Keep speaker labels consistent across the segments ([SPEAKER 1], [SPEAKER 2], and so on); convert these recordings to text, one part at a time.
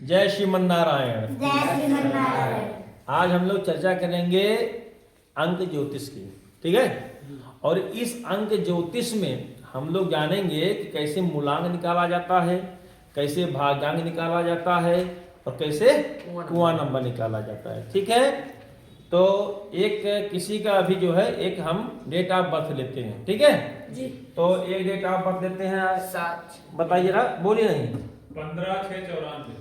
[SPEAKER 1] जय श्रीमन नारायण।
[SPEAKER 2] जय श्रीमन नारायण।
[SPEAKER 1] आज हम लोग चर्चा करेंगे अंक ज्योतिष की, ठीक है। और इस अंक ज्योतिष में हम लोग जानेंगे कि कैसे मूलांक निकाला जाता है, कैसे भाग्यांक निकाला जाता है और कैसे कुआं नंबर निकाला जाता है, ठीक है। तो एक किसी का अभी जो है एक हम डेट ऑफ बर्थ लेते हैं, ठीक है
[SPEAKER 2] जी।
[SPEAKER 1] तो एक डेट ऑफ बर्थ लेते हैं।
[SPEAKER 2] 7
[SPEAKER 1] बताइए ना, बोलिए नहीं।
[SPEAKER 3] 15/6/94।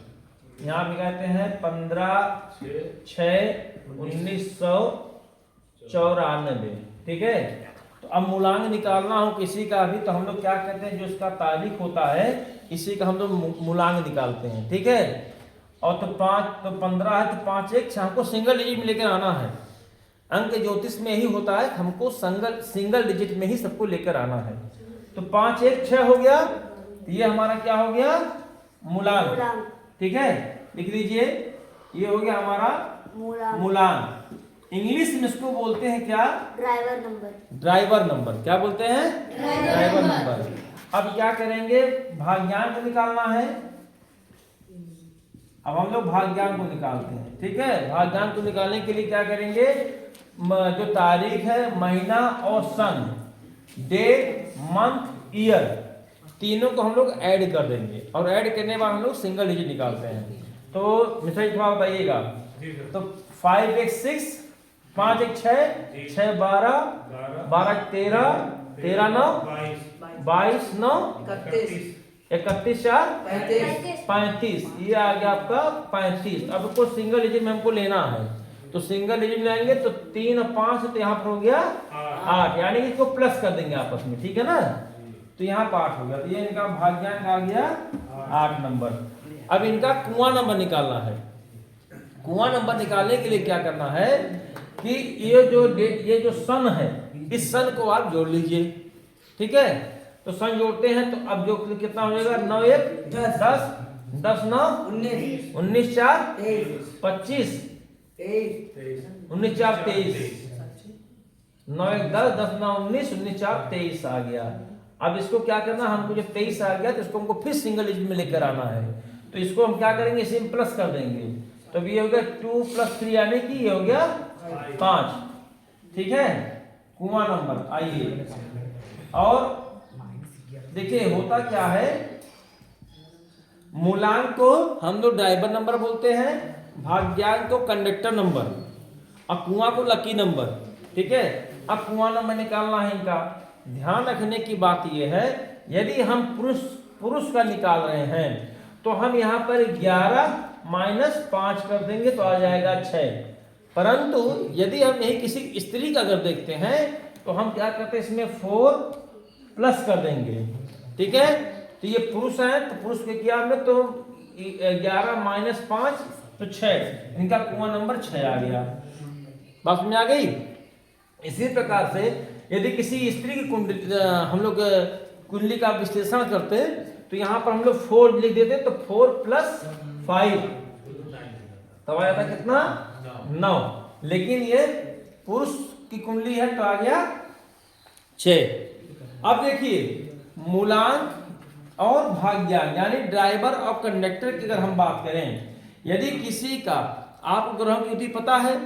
[SPEAKER 1] यहाँ भी कहते हैं 15/6/1994, ठीक है। तो अब मूलांक निकालना हो किसी का भी तो हम लोग क्या कहते हैं, जो इसका तारीख होता है इसी का हम लोग मूलांक निकालते हैं, ठीक है। और तो 15 है तो 5 1 6 हमको सिंगल डिजिट में लेकर आना है। अंक ज्योतिष में ही होता है, हमको सिंगल डिजिट में ही सबको लेकर आना है। तो 5 1 6 हो गया, ये हमारा क्या हो गया, मूलांक, ठीक है। लिख लीजिए, ये हो गया हमारा मूलांक। इंग्लिश में इसको बोलते हैं क्या,
[SPEAKER 2] ड्राइवर नंबर।
[SPEAKER 1] Driver number. क्या बोलते हैं, ड्राइवर नंबर। अब क्या करेंगे, भाग्यांक निकालना है। अब हम लोग भाग्यांक को निकालते हैं, ठीक है। भाग्यांक को निकालने के लिए क्या करेंगे, जो तारीख है, महीना और सन, डेट, मंथ, ईयर, तीनों को हम लोग ऐड कर देंगे और ऐड करने के बाद हम लोग सिंगल डिजिट निकालते हैं। तो मिश्रा जी थोड़ा बताइएगा। तो 5 1 6, 5 1 6, 6 12, 12 13, 13 9, 22 9, 31 4 35, ये आ गया आपका 35। अब इसको सिंगल डिजिट में हमको लेना है, तो सिंगल डिजिट में लेंगे तो 3 और 5 तो यहाँ पर हो गया 8, यानी कि इसको प्लस कर देंगे आपस में, ठीक है ना। तो यहाँ पर 8 हो गया, तो ये इनका भाग्यांक आ गया 8 नंबर। अब इनका कुआं नंबर निकालना है। कुआं नंबर निकालने के लिए क्या करना है कि ये जो सन है, इस सन को आप जोड़ लीजिए, ठीक है। तो सन जोड़ते हैं तो अब जो कितना हो जाएगा, 9 1 10, 10 9 19 4 25, 19 4 23, 9 1 10, 10 9 19, 19 4 23 आ गया। अब इसको क्या करना, हमको जब 23 आ गया तो इसको हमको फिर सिंगल डिजिट में लेकर आना है। तो इसको हम क्या करेंगे, इसे प्लस कर देंगे। तो ये हो गया 2 + 3 यानी कि ये हो गया 5, ठीक है। कुआं नंबर आइए, और देखिए होता क्या है, मूलांक को हम लोग ड्राइवर नंबर बोलते हैं, भाग्यांक को कंडक्टर नंबर और कुआं को लकी नंबर, ठीक है। अब कुआं नंबर निकालना है इनका। ध्यान रखने की बात यह है, यदि हम पुरुष का निकाल रहे हैं तो हम यहाँ पर 11 - 5 कर देंगे तो आ जाएगा 6। परंतु यदि हम यही किसी स्त्री का अगर देखते हैं तो हम क्या करते हैं, इसमें 4 प्लस कर देंगे, ठीक है। तो ये पुरुष है तो पुरुष के किया में तो 11 - 5 तो 6, इनका कुआं नंबर 6 आ गया। बात में आ गई। इसी प्रकार से यदि किसी स्त्री की कुंडली हम लोग कुंडली का विश्लेषण करते तो यहाँ पर हम लोग 4 लिख देते, तो 4 + 5 तब आ जाता कितना, 9। लेकिन ये पुरुष की कुंडली है तो आ गया 6। अब देखिए, मूलांक और भाग्यांक यानी ड्राइवर और कंडक्टर की अगर हम बात करें, यदि किसी का आपको ग्रहों की युति पता है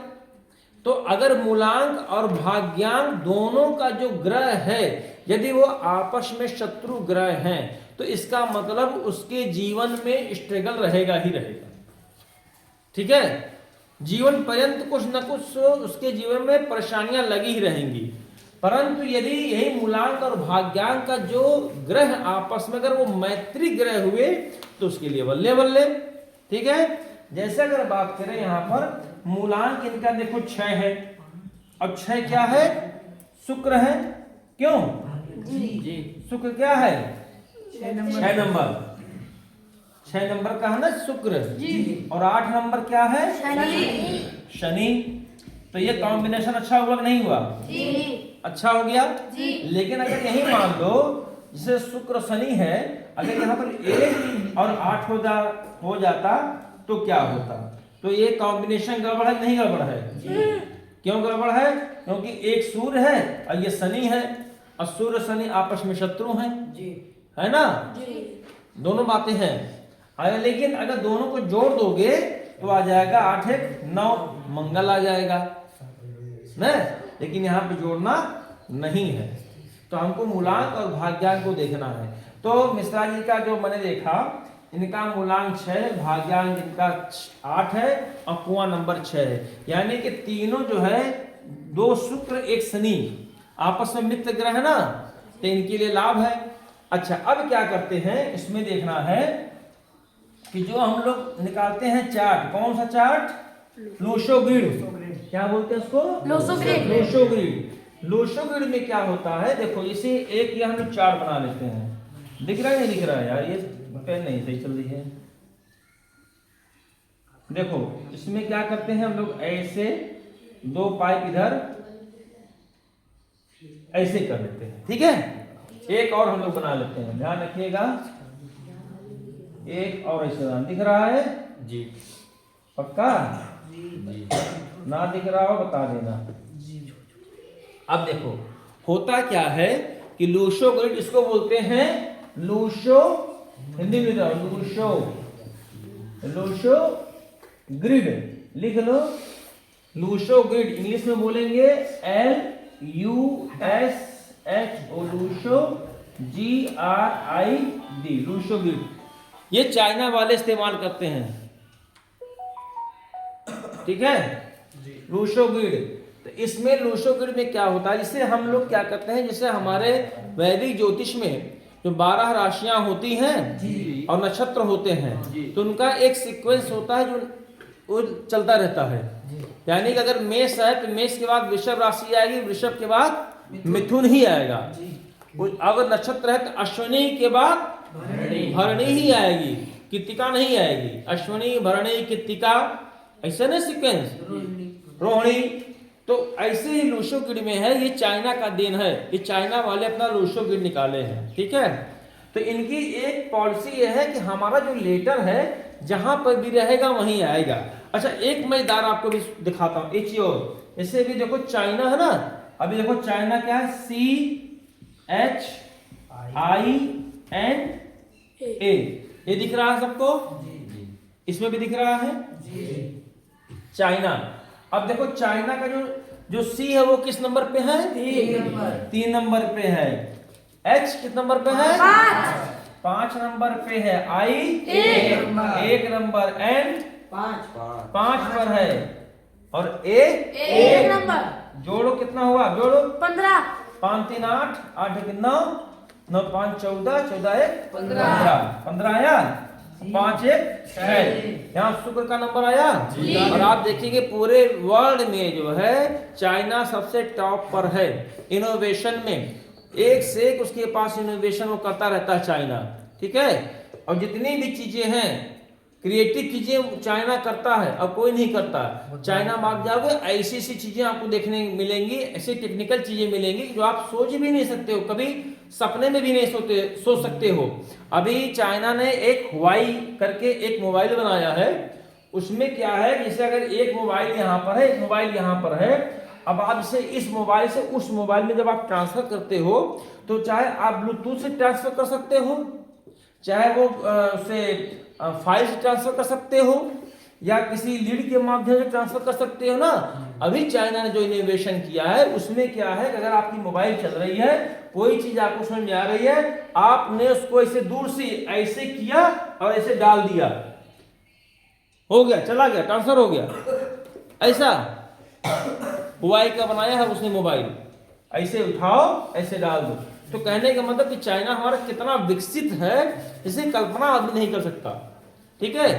[SPEAKER 1] तो अगर मूलांक और भाग्यांक दोनों का जो ग्रह है यदि वो आपस में शत्रु ग्रह हैं तो इसका मतलब उसके जीवन में स्ट्रगल रहेगा ही रहेगा, ठीक है। जीवन पर्यंत कुछ न कुछ उसके जीवन में परेशानियां लगी ही रहेंगी। परंतु यदि यही मूलांक और भाग्यांक का जो ग्रह आपस में अगर वो मैत्री ग्रह हुए तो उसके लिए बल्ले बल्ले, ठीक है। जैसे अगर बात करें यहाँ पर मूलांक इनका देखो 6 है, अब 6 क्या है, शुक्र है, क्यों जी शुक्र क्या है, 6 नंबर, 6 नंबर का है ना शुक्र जी। और 8 नंबर क्या है, शनि। तो ये कॉम्बिनेशन अच्छा हुआ कि नहीं हुआ जी? अच्छा हो गया जी। लेकिन अगर यही मान लो जैसे शुक्र शनि है, अगर यहाँ पर 1 और 8 हो जाता तो क्या होता। तो ये कॉम्बिनेशन गड़बड़ है नहीं गड़बड़ है जी? क्यों गड़बड़ है, क्योंकि एक सूर्य है और ये शनि है और सूर्य शनि आपस में शत्रु हैं जी, है ना जी। दोनों बातें हैं। अगर लेकिन अगर दोनों को जोड़ दोगे तो आ जाएगा 8 1 9, मंगल आ जाएगा ना। लेकिन यहाँ पे जोड़ना नहीं है, तो हमको मूलांक और भाग्यांक को देखना है। तो मिश्रा जी का जो मैंने देखा, इनका मूलांक 6 है, भाग्यांक इनका 8 है और कुआं नंबर 6 है। यानी कि तीनों जो है, 2 शुक्र 1 शनि आपस में मित्र ग्रह है ना, तो इनके लिए लाभ है। अच्छा, अब क्या करते हैं, इसमें देखना है कि जो हम लोग निकालते हैं चार्ट, कौन सा चार्ट, लूशो ग्रिड, क्या बोलते हैं उसको,
[SPEAKER 2] लूशो ग्रिड।
[SPEAKER 1] लूशो ग्रिड। लूशो ग्रिड में क्या होता है, देखो इसे एक ये हम लोग चार्ट बना लेते हैं। दिख रहा है, नहीं दिख रहा है यार, ये पेन नहीं सही चल रही है। देखो इसमें क्या करते हैं हम लोग, ऐसे 2 पाइप इधर ऐसे कर लेते हैं, ठीक है। एक और हम लोग बना लेते हैं, ध्यान रखिएगा, एक और ऐसे दिख रहा है जी, पक्का जी, ना दिख रहा हो बता देना। अब देखो होता क्या है कि लूशो ग्रिड, इसको बोलते हैं लूशो, हिंदी में लूशो ग्रिड, लिख लो लूशो ग्रिड। इंग्लिश में बोलेंगे LUSHO, लूशो GRID, लूशो ग्रिड। ये चाइना वाले इस्तेमाल करते हैं, ठीक है, लूशो ग्रिड। तो इसमें लूशो ग्रिड में क्या होता है, जिससे हम लोग क्या करते हैं, जैसे हमारे वैदिक ज्योतिष में जो 12 राशियां होती हैं और नक्षत्र होते हैं, तो उनका एक सीक्वेंस होता है जो वो चलता रहता है। यानी कि अगर मेष है तो मेष के बाद वृषभ राशि आएगी, वृषभ के बाद मिथुन ही आएगा। अगर नक्षत्र है तो अश्विनी के बाद भरणी ही आएगी, कृत्तिका नहीं आएगी। अश्विनी, भरणी, कृत्तिका, ऐसा ना सीक्वेंस, रोहिणी। तो ऐसे ही लूशो ग्रिड में है, ये चाइना का देन है, ये चाइना वाले अपना लूशो ग्रिड निकाले हैं, ठीक है। तो इनकी एक पॉलिसी ये है कि हमारा जो लेटर है जहां पर भी रहेगा वहीं आएगा। अच्छा, एक मजेदार आपको भी दिखाता हूं, एक चीज और, इससे भी देखो चाइना है ना, अभी देखो चाइना क्या है, CHINA, ये दिख रहा है सबको, इसमें भी दिख रहा है चाइना। अब देखो चाइना का जो सी है वो किस नंबर पे है, 3 नंबर पे है। H किस नंबर पे है, 5 नंबर पे है। I 1 नंबर, N 5 पर है, और A 1 नंबर। जोड़ो कितना हुआ, जोड़ो 15, 5 3 8, 8 1 9, 9 5 14, 14 1 15 आया, 5 1 6। यहाँ शुक्र का नंबर आया। और आप देखिए पूरे वर्ल्ड में जो है चाइना सबसे टॉप पर है इनोवेशन में, एक से एक उसके पास इनोवेशन वो करता रहता है चाइना, ठीक है। और जितनी भी चीजें हैं, क्रिएटिव चीजें चाइना करता है और कोई नहीं करता। चाइना मार्ग जाओगे ऐसी ऐसी चीजें आपको देखने मिलेंगी, ऐसी टेक्निकल चीजें मिलेंगी जो आप सोच भी नहीं सकते हो, कभी सपने में भी नहीं सोच सकते हो। अभी चाइना ने एक हुआई करके एक मोबाइल बनाया है, उसमें क्या है, जैसे अगर एक मोबाइल यहाँ पर है, एक मोबाइल यहाँ पर है, अब आप इसे इस मोबाइल से उस मोबाइल में जब आप ट्रांसफर करते हो, तो चाहे आप ब्लूटूथ से ट्रांसफर कर सकते हो, चाहे वो उसे फाइल से ट्रांसफर कर सकते हो, या किसी लीड के माध्यम से ट्रांसफर कर सकते हो ना। अभी चाइना ने जो इनोवेशन किया है उसमें क्या है कि अगर आपकी मोबाइल चल रही है, कोई चीज आपको समझ में आ रही है, आपने उसको ऐसे दूर से ऐसे किया और ऐसे डाल दिया, हो गया, चला गया, ट्रांसफर हो गया। ऐसा हुआई का बनाया है उसने मोबाइल, ऐसे उठाओ ऐसे डाल दो। तो कहने का मतलब कि चाइना हमारा कितना विकसित है, इसे कल्पना आदमी नहीं कर सकता, ठीक है।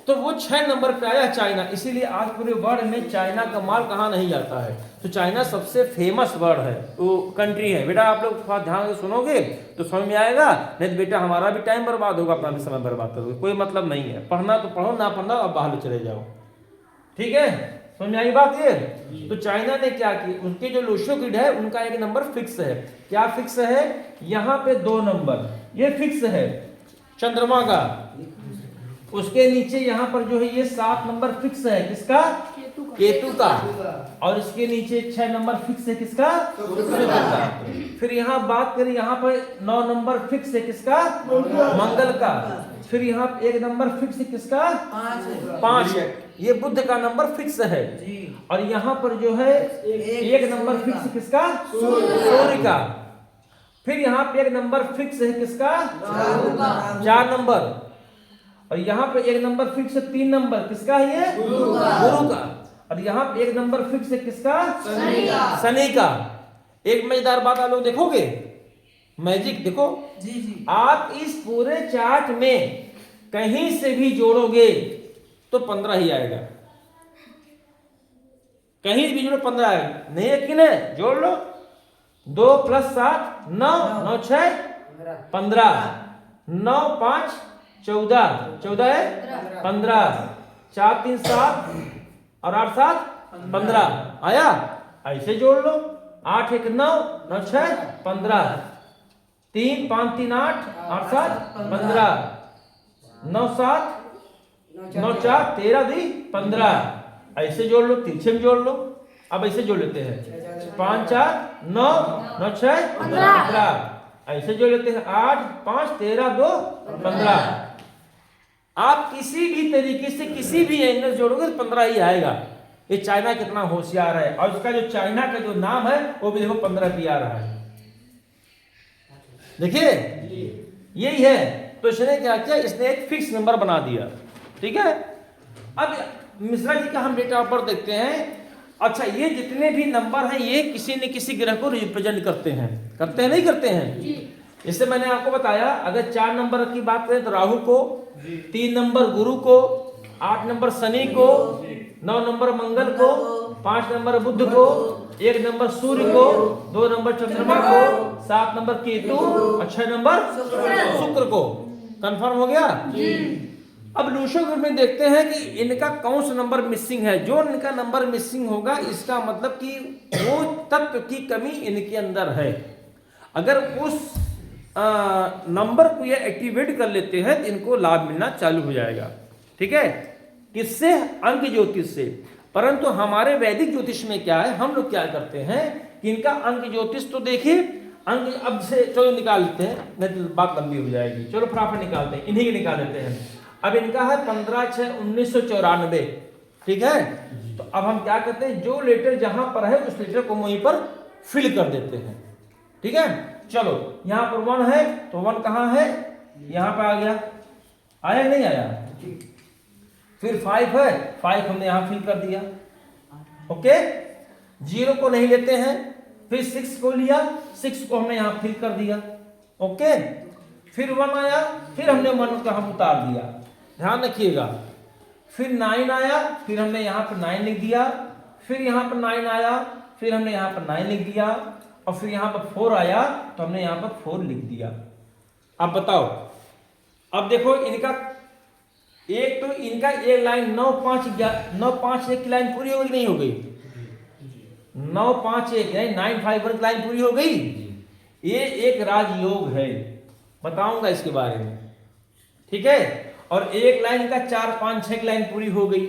[SPEAKER 1] तो वो 6 नंबर पे आया चाइना, इसीलिए आज पूरे वर्ल्ड में चाइना का माल कहाँ नहीं जाता है। तो चाइना सबसे फेमस वर्ड है, वो कंट्री है। बेटा आप लोग थोड़ा ध्यान से सुनोगे तो समझ में आएगा, नहीं तो बेटा हमारा भी टाइम बर्बाद होगा, अपना भी समय बर्बाद करोगे, कोई मतलब नहीं है। पढ़ना तो पढ़ो, ना पढ़ना अब बाहर चले जाओ, ठीक है। समझ में आई बात ये। तो चाइना ने क्या किया, उनके जो लूशो ग्रिड है उनका एक नंबर फिक्स है। क्या फिक्स है, यहाँ पे 2 नंबर ये फिक्स है चंद्रमा का, उसके नीचे यहाँ पर जो है ये 7 नंबर फिक्स है, किसका, केतु का, और इसके नीचे 6 नंबर फिक्स है, किसका, शुक्र का। फिर यहाँ बात करें, यहाँ पर 9 नंबर फिक्स है, किसका, मंगल का। फिर यहाँ पे एक नंबर फिक्स किसका? 5 है। ये बुध का नंबर फिक्स है। और यहाँ पर जो है एक नंबर फिक्स किसका? सूर्य का। फिर यहाँ पे एक नंबर फिक्स है किसका? 4 नंबर। और यहाँ पे एक नंबर फिक्स है 3 नंबर, किसका है ये? गुरु का। और यहाँ पे एक नंबर फिक्स है किसका? शनि का। एक मजेदार बात आप लोग देखोगे, मैजिक देखो जी। आप इस पूरे चार्ट में कहीं से भी जोड़ोगे तो 15 ही आएगा, कहीं भी जोड़ो 15 आएगा। नहीं यकीन है? जोड़ लो। 2 + 7 9, 9 × 6 15, 9 × 5 14, 14 है 15, 4 × 3 7 और 8 × 7 15 आया। ऐसे जोड़ लो। 8 × 1 9, 9 × 6 15, 3 × 5 3 8, 8 × 7 15, 9 × 7 9 × 4 13 2 15। ऐसे जोड़ लो, तिरछे में जोड़ लो। अब ऐसे जोड़ लेते हैं 5 4 9, 9 6 15। ऐसे जोड़ लेते हैं 8 5 13 2 15। आप किसी भी तरीके से किसी भी एंगल जोड़ोगे तो 15 ही आएगा। ये चाइना कितना होशियार है। और उसका जो चाइना का जो नाम है वो भी देखो 15 पे आ रहा है। देखिए यही है। तो इसने क्या किया? इसने एक फिक्स नंबर बना दिया। ठीक है। अब मिश्रा जी का हम डेटा ऑफ बर्थ देखते हैं। अच्छा, ये जितने भी नंबर हैं ये किसी न किसी ग्रह को रिप्रेजेंट करते हैं। करते हैं नहीं करते हैं? इससे मैंने आपको बताया, अगर 4 नंबर की बात करें तो राहु को, 3 नंबर गुरु को, 8 नंबर शनि को, 9 नंबर मंगल को, 5 नंबर बुध को, 1 नंबर सूर्य को, 2 नंबर चंद्रमा को, 7 नंबर केतु और 6 नंबर शुक्र को। कंफर्म हो गया? अब लूशो ग्रुप में देखते हैं कि इनका कौन सा नंबर मिसिंग है। जो इनका नंबर मिसिंग होगा इसका मतलब कि वो तत्व की कमी इनके अंदर है। अगर उस नंबर को ये एक्टिवेट कर लेते हैं तो इनको लाभ मिलना चालू हो जाएगा। ठीक है। किससे? अंक ज्योतिष से। परंतु हमारे वैदिक ज्योतिष में क्या है, हम लोग क्या करते हैं कि इनका अंक ज्योतिष तो देखिए, अंक अब से चलो निकाल लेते हैं, नहीं तो बात लंबी हो जाएगी। चलो फटाफट निकालते हैं, इन्हीं के निकाल लेते हैं। अब इनका है 15/6/1994। ठीक है। तो अब हम क्या करते हैं, जो लेटर जहां पर है उस लेटर को वहीं पर फिल कर देते हैं। ठीक है। चलो यहां पर 1 है तो 1 कहां है? यहां पे आ गया। आया नहीं आया? फिर 5 है, 5 हमने यहां फिल कर दिया। ओके। 0 को नहीं लेते हैं। फिर 6 को लिया, 6 को हमने यहां फिल कर दिया। ओके। फिर 1 आया, फिर हमने 1 को हम उतार दिया। ध्यान रखिएगा। फिर 9 आया, फिर हमने यहाँ पर 9 लिख दिया। फिर यहाँ पर 9 आया, फिर हमने यहाँ पर 9 लिख दिया। और फिर यहाँ पर 4 आया तो हमने यहाँ पर 4 लिख दिया। अब बताओ, अब देखो इनका एक तो इनका एक लाइन 9 5 1 की लाइन पूरी हो गई नहीं हो गई? 9 5 1 यानी 9 5 1 की लाइन पूरी हो गई। ये एक राजयोग है, बताऊंगा इसके बारे में। ठीक है। और एक लाइन का 4 5 6 की लाइन पूरी हो गई।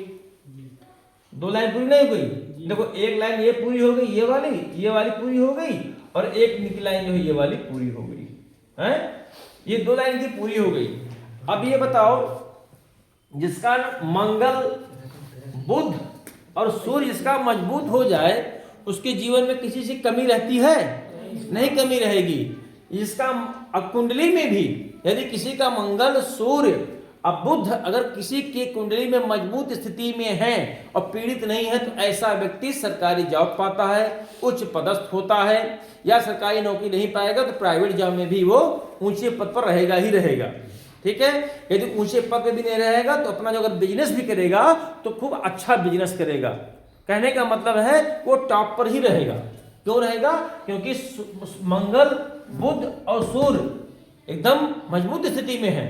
[SPEAKER 1] 2 लाइन पूरी नहीं हो गई। देखो एक लाइन ये पूरी हो गई, ये वाली पूरी हो गई। और एक निकली लाइन जो है ये वाली पूरी हो गई है। ये 2 लाइन की पूरी हो गई। अब ये बताओ, जिसका मंगल बुध और सूर्य जिसका मजबूत हो जाए उसके जीवन में किसी से कमी रहती है? नहीं कमी रहेगी। जिसका कुंडली में भी यदि किसी का मंगल सूर्य अब बुध अगर किसी की कुंडली में मजबूत स्थिति में है और पीड़ित नहीं है तो ऐसा व्यक्ति सरकारी जॉब पाता है, उच्च पदस्थ होता है। या सरकारी नौकरी नहीं पाएगा तो प्राइवेट जॉब में भी वो ऊंचे पद पर रहेगा ही रहेगा। ठीक है। यदि ऊंचे पद पे भी नहीं रहेगा तो अपना जो अगर बिजनेस भी करेगा तो खूब अच्छा बिजनेस करेगा। कहने का मतलब है वो टॉप पर ही रहेगा। क्यों रहेगा? क्योंकि मंगल बुध और सूर्य एकदम मजबूत स्थिति में है।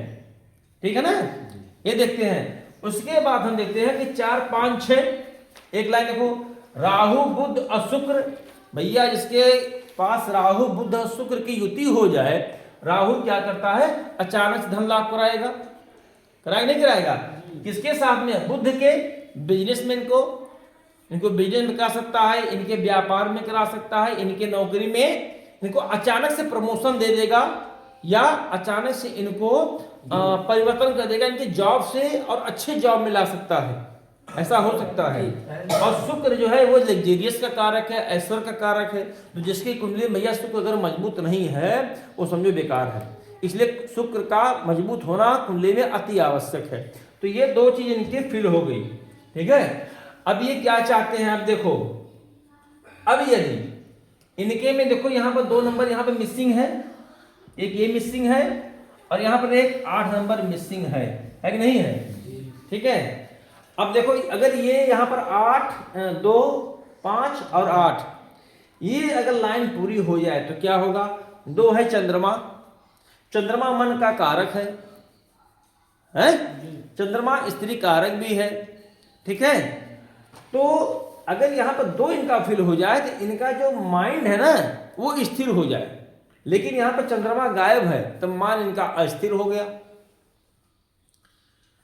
[SPEAKER 1] ठीक है ना। ये देखते हैं। उसके बाद हम देखते हैं कि 4 5 6 एक लाइन देखो, राहु बुध और शुक्र। भैया जिसके पास राहु बुध और शुक्र की युति हो जाए, राहु क्या करता है? अचानक से धन लाभ कराएगा। कराएगा नहीं कराएगा? किसके साथ में? बुध के बिजनेसमैन को। इनको बिजनेस में करा सकता है, इनके व्यापार में करा सकता है, इनके नौकरी में इनको अचानक से प्रमोशन दे देगा। या अचानक से इनको परिवर्तन कर देगा, इनके जॉब से और अच्छे जॉब में ला सकता है, ऐसा हो सकता है। और शुक्र जो है वो लग्जेरियस का कारक है, ऐश्वर्य का कारक है। तो जिसकी कुंडली भैया शुक्र अगर मजबूत नहीं है वो समझो बेकार है, इसलिए शुक्र का मजबूत होना कुंडली में अति आवश्यक है। तो ये दो चीज इनकी फिल हो गई, ठीक है। अब ये क्या चाहते हैं, अब देखो, अब यदि इनके में देखो यहाँ पर 2 नंबर यहाँ पर मिसिंग है, एक ये मिसिंग है और यहाँ पर एक 8 नंबर मिसिंग है कि नहीं है, ठीक है। अब देखो अगर ये यहाँ पर 8 2 5 और 8 ये अगर लाइन पूरी हो जाए तो क्या होगा। 2 है चंद्रमा, चंद्रमा मन का कारक है, चंद्रमा स्त्री कारक भी है, ठीक है। तो अगर यहाँ पर 2 इनका फिल हो जाए तो इनका जो माइंड है ना वो स्थिर हो जाए, लेकिन यहाँ पर चंद्रमा गायब है तो मान इनका अस्थिर हो गया,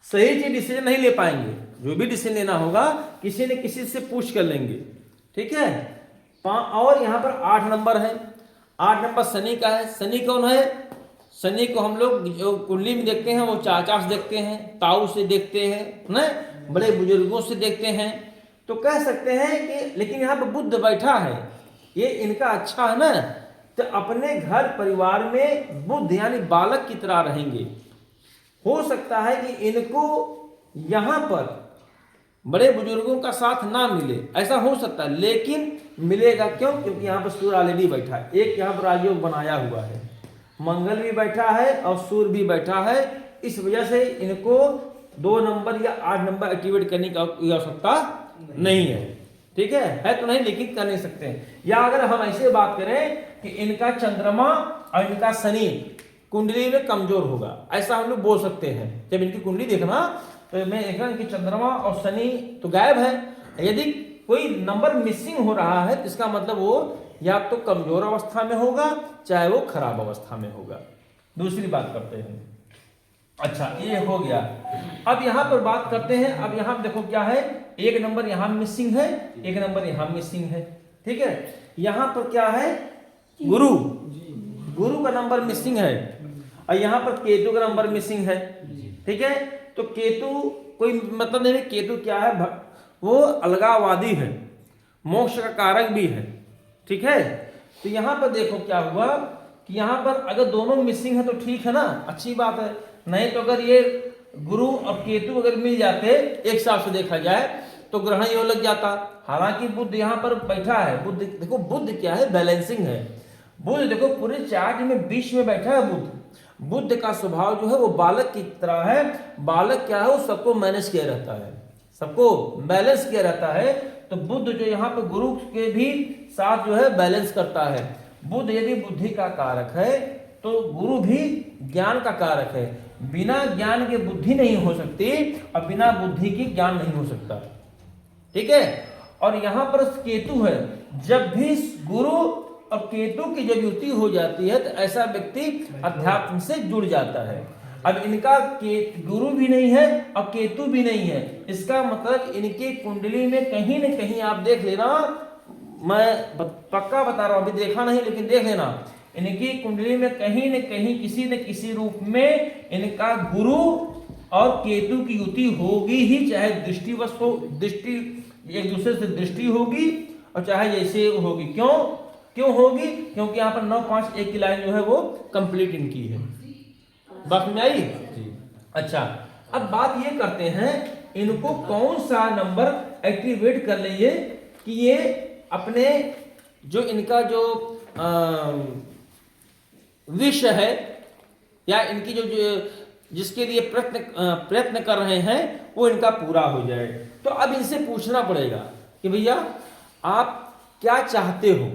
[SPEAKER 1] सही चीज डिसीजन नहीं ले पाएंगे। जो भी डिसीजन लेना होगा किसी न किसी से पूछ कर लेंगे, ठीक है। और यहाँ पर 8 नंबर है, 8 नंबर शनि का है। शनि कौन है, शनि को हम लोग जो कुंडली में देखते हैं वो चाचा से देखते हैं, ताऊ से देखते हैं ना, बड़े बुजुर्गों से देखते हैं। तो कह सकते हैं कि लेकिन यहाँ पर बुध बैठा है, ये इनका अच्छा है ना, तो अपने घर परिवार में बुध यानी बालक की तरह रहेंगे। हो सकता है कि इनको यहाँ पर बड़े बुजुर्गों का साथ ना मिले, ऐसा हो सकता है, लेकिन मिलेगा क्यों, क्योंकि यहाँ पर सूर्य ऑलरेडी बैठा है, एक यहाँ पर राजयोग बनाया हुआ है, मंगल भी बैठा है और सूर्य भी बैठा है। इस वजह से इनको 2 नंबर या 8 नंबर एक्टिवेट करने की आवश्यकता नहीं है, ठीक है तो नहीं, लेकिन कर नहीं सकते हैं। या अगर हम ऐसे बात करें कि इनका चंद्रमा और इनका शनि कुंडली में कमजोर होगा, ऐसा हम लोग बोल सकते हैं। जब इनकी कुंडली देखना तो मैं देखा कि चंद्रमा और शनि तो गायब है, यदि कोई नंबर मिसिंग हो रहा है तो इसका मतलब वो या तो कमजोर अवस्था में होगा चाहे वो खराब अवस्था में होगा। दूसरी बात करते हैं, अच्छा ये हो गया। अब यहाँ पर बात करते हैं, अब यहाँ देखो क्या है, 1 नंबर यहाँ मिसिंग है, 1 नंबर यहाँ मिसिंग है, ठीक है। यहाँ पर क्या है, गुरु, गुरु का नंबर मिसिंग है और यहाँ पर केतु का नंबर मिसिंग है, ठीक है। तो केतु कोई मतलब नहीं, केतु क्या है, वो अलगाववादी है, मोक्ष का कारक भी है, ठीक है। तो यहाँ पर देखो क्या हुआ कि यहाँ पर अगर दोनों मिसिंग है तो ठीक है ना, अच्छी बात है। नहीं तो अगर ये गुरु और केतु अगर मिल जाते एक हिसाब से देखा जाए तो ग्रहण योग लग जाता। हालांकि बुध यहाँ पर बैठा है, बुध देखो, बुध क्या है, बैलेंसिंग है। बुध देखो पूरे चार्ट में बीच में बैठा है बुध। बुध का स्वभाव जो है वो बालक की तरह है। बालक क्या है, वो सबको मैनेज किया रहता है, सबको बैलेंस किया रहता है। तो बुध जो यहाँ पे गुरु के भी साथ जो है बैलेंस करता है। बुध यदि बुद्धि का कारक है तो गुरु भी ज्ञान का कारक है। बिना ज्ञान के बुद्धि नहीं हो सकती और बिना बुद्धि के ज्ञान नहीं हो सकता, ठीक है। और यहाँ पर केतु है, जब भी गुरु और केतु की जब युति हो जाती है तो ऐसा व्यक्ति अध्यात्म से जुड़ जाता है। अब इनका गुरु भी नहीं है और केतु भी नहीं है, इसका मतलब इनकी कुंडली में कहीं न कहीं आप देख लेना, मैं पक्का बता रहा हूं, अभी देखा नहीं लेकिन देख लेना, इनकी कुंडली में कहीं न कहीं किसी न किसी रूप में इनका गुरु और केतु की युति होगी ही, चाहे दृष्टिवश हो, दृष्टि एक दूसरे से दृष्टि होगी और चाहे जैसे होगी। क्यों होगी, क्योंकि यहाँ पर 9 5 1 की लाइन जो है वो कंप्लीट इनकी है। बात में आई? अच्छा, अब बात ये करते हैं इनको कौन सा नंबर एक्टिवेट कर लेंगे कि ये अपने जो इनका जो विषय है या इनकी जो जिसके लिए प्रयत्न कर रहे हैं वो इनका पूरा हो जाए। तो अब इनसे पूछना पड़ेगा कि भैया आप क्या चाहते हो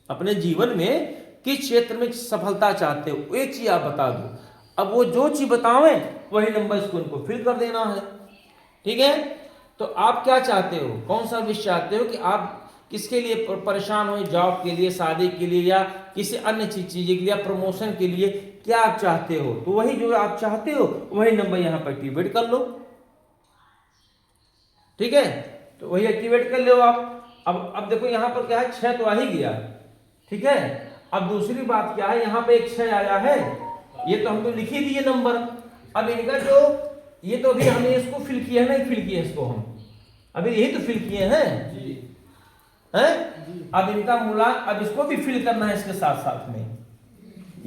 [SPEAKER 1] अपने जीवन में, किस क्षेत्र में सफलता चाहते हो, एक चीज आप बता दो। अब वो जो चीज बतावें वही नंबर इसको इनको फिल कर देना है, ठीक है। तो आप क्या चाहते हो, कौन सा विषय चाहते हो, कि आप किसके लिए परेशान हो, जॉब के लिए, शादी के लिए या किसी अन्य चीज के लिए, प्रमोशन के लिए, क्या आप चाहते हो, तो वही जो आप चाहते हो वही नंबर यहाँ पर एक्टिवेट कर लो, ठीक है। तो वही एक्टिवेट कर लो आप। अब देखो यहाँ पर क्या है, 6 तो आ ही गया, ठीक है। अब दूसरी बात क्या है, यहाँ पे एक 6 आया है ये तो हमको लिख ही दिए नंबर। अब इनका जो ये तो अभी हमने इसको फिल किया है, नहीं फिल किया इसको हम अभी यही तो फिल किए हैं हैं। अब इनका मूलांक, अब इसको भी फिल करना है इसके साथ साथ में।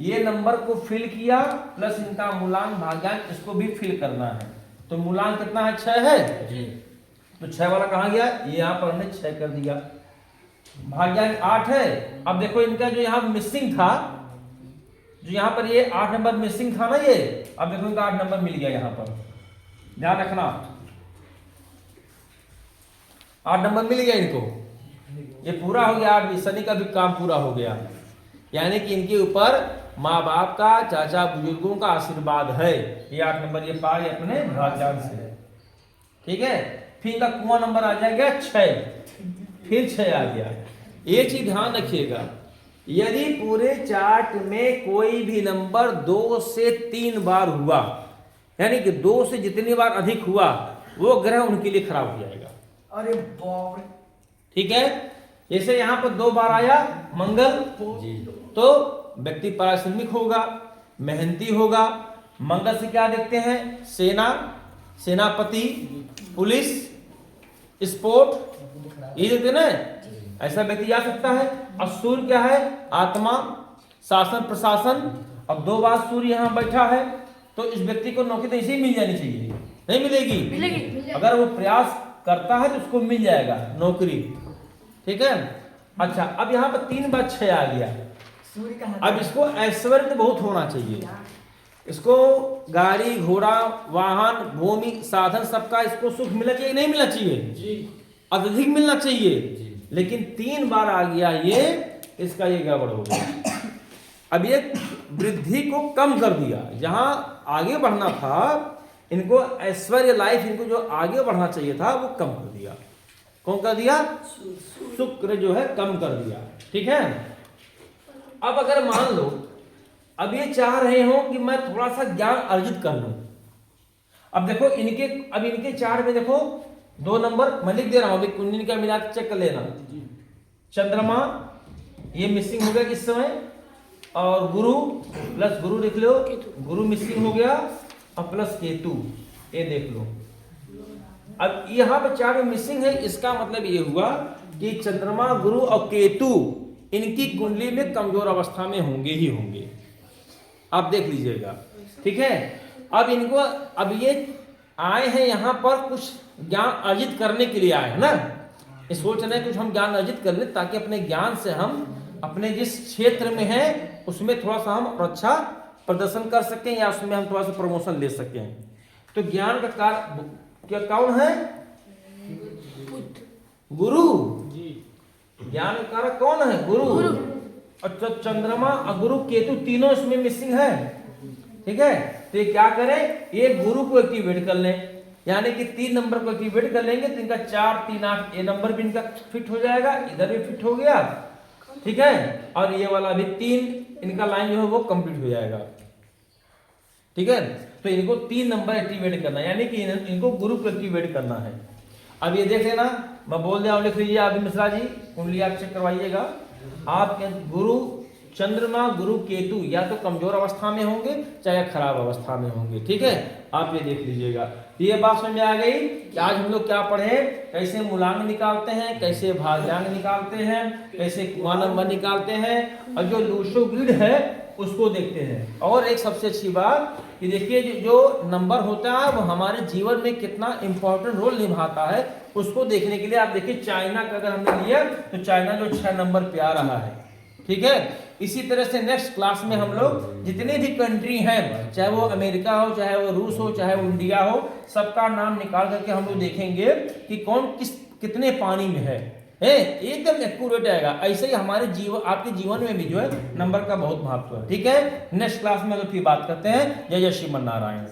[SPEAKER 1] ये नंबर को फिल किया प्लस इनका मूलांक भाग्यांक इसको भी फिल करना है। तो मूलांक कितना है? 6 है। तो 6 वाला कहाँ गया? ये यहाँ पर हमने 6 कर दिया। भाग्यांक 8 है। अब देखो इनका जो यहाँ मिसिंग था, जो यहाँ पर ये 8 नंबर मिसिंग था ना ये, अब देखो इनका 8 नंबर मिल गया यहाँ पर, ध्यान रखना 8 नंबर मिल गया इनको। ये पूरा हो गया 8, शनि का भी काम पूरा हो गया। यानी कि इनके ऊपर माँ बाप का, चाचा बुजुर्गों का आशीर्वाद है। ये 8 नंबर ये पाए अपने भाग्यांक से। ठीक है, फिर इनका कुआं नंबर आ जाएगा 6, फिर 6 आ गया। ये चीज ध्यान रखिएगा, यदि पूरे चार्ट में कोई भी नंबर 2 से 3 बार हुआ, यानी कि 2 से जितनी बार अधिक हुआ, वो ग्रह उनके लिए खराब हो जाएगा।
[SPEAKER 4] अरे बाप रे।
[SPEAKER 1] ठीक है, जैसे यहाँ पर 2 बार आया मंगल, तो व्यक्ति पारिश्रमिक होगा, मेहनती होगा। मंगल से क्या देखते हैं? सेना, सेनापति, पुलिस, स्पोर्ट, ये देखते ना, ऐसा व्यक्ति जा सकता है। और सूर्य क्या है? आत्मा, शासन, प्रशासन। अब 2 बार सूर्य यहाँ बैठा है, तो इस व्यक्ति को नौकरी तो ऐसे ही मिल जानी चाहिए, नहीं मिलेगी? अगर वो प्रयास करता है तो उसको मिल जाएगा नौकरी। ठीक है, अच्छा अब यहाँ पर 3 बार 6 आ गया।
[SPEAKER 4] सूर्य का
[SPEAKER 1] अब इसको ऐश्वर्य तो बहुत होना चाहिए, इसको गाड़ी घोड़ा वाहन भूमि साधन सबका इसको सुख मिलना चाहिए, नहीं मिलना चाहिए? अत्यधिक मिलना चाहिए। लेकिन 3 बार आ गया ये, इसका ये गड़बड़ हो गया। अब ये वृद्धि को कम कर दिया, जहां आगे बढ़ना था इनको, ऐश्वर्य लाइफ इनको जो आगे बढ़ना चाहिए था वो कम कर दिया। कौन कर दिया? शुक्र जो है कम कर दिया। ठीक है, अब अगर मान लो अब ये चाह रहे हो कि मैं थोड़ा सा ज्ञान अर्जित कर लूं। अब देखो इनके चार्ट में देखो 2 नंबर मैं लिख दे रहा हूं, अभी कुंडली का मिला के चेक कर लेना। चंद्रमा ये मिसिंग हो गया इस समय, और गुरु प्लस गुरु देख लो, गुरु मिसिंग हो गया, और प्लस केतु ये देख लो। अब यहाँ पे चार्ट में मिसिंग है, इसका मतलब ये हुआ कि चंद्रमा, गुरु और केतु इनकी कुंडली में कमजोर अवस्था में होंगे ही होंगे। आप देख लीजिएगा। ठीक है, अब इनको, अब ये आए हैं यहाँ पर कुछ ज्ञान अर्जित करने के लिए आए हैं ना, ये सोच रहे हैं कुछ हम ज्ञान अर्जित कर ले, ताकि अपने ज्ञान से हम अपने जिस क्षेत्र में हैं उसमें थोड़ा सा हम अच्छा प्रदर्शन कर सकें, या उसमें हम थोड़ा सा प्रमोशन ले सकें। तो ज्ञान का कार क्या कौन है? गुरु। ज्ञान का कारक कौन है? गुरु। और चंद्रमा और गुरु केतु तीनों इसमें मिसिंग है। ठीक है, तो ये क्या करें? ये गुरु को एक्टिवेट कर लें, यानी कि 3 नंबर को एक्टिवेट कर लेंगे तो इनका 4, 3, 8 ये नंबर भी इनका फिट हो जाएगा, इधर भी फिट हो गया। ठीक है, और ये वाला भी 3 इनका लाइन जो है वो कंप्लीट हो जाएगा। ठीक है, तो इनको 3 नंबर एक्टिवेट करना है, यानी कि इनको गुरु को एक्टिवेट करना है। अब ये देख लेना, मैं बोल दिया, लिख लीजिए अभी मिश्रा जी, कुंडली आप चेक करवाइएगा। आपके गुरु, चंद्रमा, गुरु, केतु या तो कमजोर अवस्था में होंगे चाहे खराब अवस्था में होंगे। ठीक है, आप ये देख लीजिएगा। ये बात समझ में आ गई कि आज हम लोग क्या पढ़े, कैसे मूलांक निकालते हैं, कैसे भाग्यांक निकालते हैं, कैसे कुआं नंबर निकालते हैं, और जो लूसो ग्रिड है उसको देखते हैं। और एक सबसे अच्छी बात कि देखिए जो नंबर होता है वो हमारे जीवन में कितना इंपॉर्टेंट रोल निभाता है, उसको देखने के लिए आप देखिए चाइना का अगर हमने लिया तो चाइना जो 6 नंबर पे आ रहा है। ठीक है, इसी तरह से नेक्स्ट क्लास में हम लोग जितने भी कंट्री हैं, चाहे वो अमेरिका हो, चाहे वो रूस हो, चाहे वो इंडिया हो, सबका नाम निकाल करके हम लोग देखेंगे कि कौन कितने पानी में है, एकदम एक्यूरेट आएगा। ऐसे ही हमारे जीवन, आपके जीवन में भी जो है नंबर का बहुत महत्व है। ठीक है, नेक्स्ट क्लास में अगर फिर बात करते हैं। जय जय श्रीमन नारायण।